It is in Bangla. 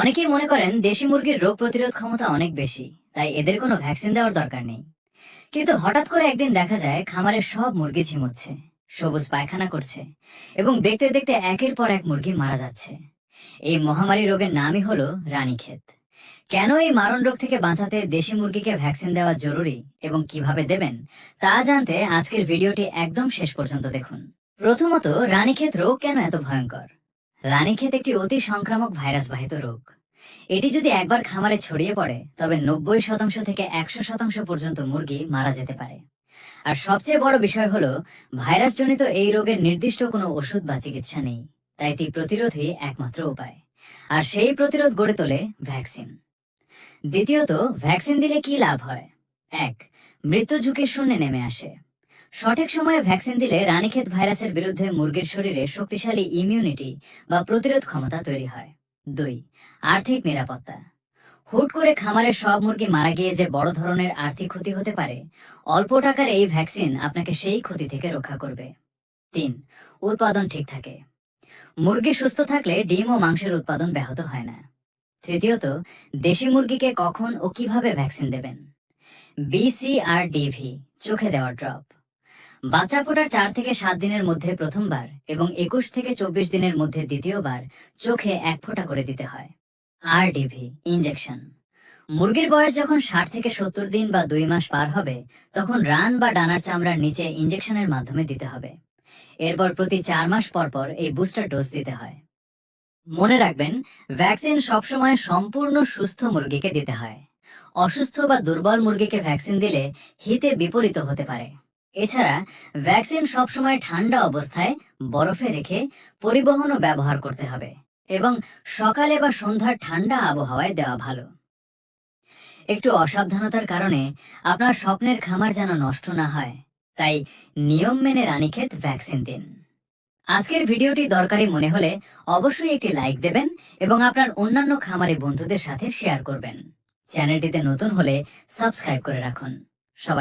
অনেকেই মনে করেন দেশি মুরগির রোগ প্রতিরোধ ক্ষমতা অনেক বেশি, তাই এদের কোনো ভ্যাকসিন দেওয়ার দরকার নেই। কিন্তু হঠাৎ করে একদিন দেখা যায় খামারের সব মুরগি ঝিমুচ্ছে, সবুজ পায়খানা করছে, এবং দেখতে দেখতে একের পর এক মুরগি মারা যাচ্ছে। এই মহামারী রোগের নামই হলো রানীক্ষেত। কেন এই মারণ রোগ থেকে বাঁচাতে দেশি মুরগিকে ভ্যাকসিন দেওয়া জরুরি এবং কিভাবে দেবেন, তা জানতে আজকের ভিডিওটি একদম শেষ পর্যন্ত দেখুন। প্রথমত, রানীক্ষেত রোগ কেন এত ভয়ঙ্কর? রানীক্ষেত একটি অতি সংক্রামক ভাইরাসবাহিত রোগ। এটি যদি একবার খামারে ছড়িয়ে পড়ে তবে 90% থেকে 100% পর্যন্ত মুরগি মারা যেতে পারে। আর সবচেয়ে বড় বিষয় হলো, ভাইরাসজনিত এই রোগের নির্দিষ্ট কোনো ওষুধ বা চিকিৎসা নেই, তাই এটি প্রতিরোধই একমাত্র উপায়। আর সেই প্রতিরোধ গড়ে তোলে ভ্যাকসিন। দ্বিতীয়ত, ভ্যাকসিন দিলে কি লাভ হয়? 1. মৃত্যু ঝুঁকি শূন্যে নেমে আসে। সঠিক সময়ে ভ্যাকসিন দিলে রানীক্ষেত ভাইরাসের বিরুদ্ধে মুরগির শরীরে শক্তিশালী ইমিউনিটি বা প্রতিরোধ ক্ষমতা তৈরি হয়। 2. আর্থিক নিরাপত্তা। হুট করে খামারের সব মুরগি মারা গিয়ে যে বড় ধরনের আর্থিক ক্ষতি হতে পারে, অল্প টাকার এই ভ্যাকসিন আপনাকে সেই ক্ষতি থেকে রক্ষা করবে। 3. উৎপাদন ঠিক থাকে। মুরগি সুস্থ থাকলে ডিম ও মাংসের উৎপাদন ব্যাহত হয় না। তৃতীয়ত, দেশি মুরগিকে কখন ও কিভাবে ভ্যাকসিন দেবেন? BCRDV চোখে দেওয়ার ড্রপ। বাচ্চা ফোটার 4 থেকে 7 দিনের মধ্যে প্রথমবার এবং 21 থেকে 24 দিনের মধ্যে দ্বিতীয়বার চোখে 1 ফোঁটা করে দিতে হয়। RDV injection. মুরগির বয়স যখন 60 থেকে 70 দিন বা 2 মাস পার হবে, তখন রান বা ডানার চামড়ার নিচে ইনজেকশনের মাধ্যমে দিতে হবে। এরপর প্রতি 4 মাস পর পর এই বুস্টার ডোজ দিতে হয়। মনে রাখবেন, ভ্যাকসিন সবসময় সম্পূর্ণ সুস্থ মুরগিকে দিতে হয়। অসুস্থ বা দুর্বল মুরগিকে ভ্যাকসিন দিলে হিতে বিপরীত হতে পারে। এছাড়া ভ্যাকসিন সবসময় ঠান্ডা অবস্থায় বরফে রেখে পরিবহন ও ব্যবহার করতে হবে, এবং সকালে বা সন্ধ্যার ঠান্ডা আবহাওয়ায় দেওয়া ভালো। একটু অসাবধানতার কারণে আপনার স্বপ্নের খামার যেন নষ্ট না হয়, তাই নিয়ম মেনে রানীক্ষেত ভ্যাকসিন দিন। আজকের ভিডিওটি দরকারি মনে হলে অবশ্যই একটি লাইক দেবেন এবং আপনার অন্যান্য খামারি বন্ধুদের সাথে শেয়ার করবেন। চ্যানেলটিতে নতুন হলে সাবস্ক্রাইব করে রাখুন। সবাই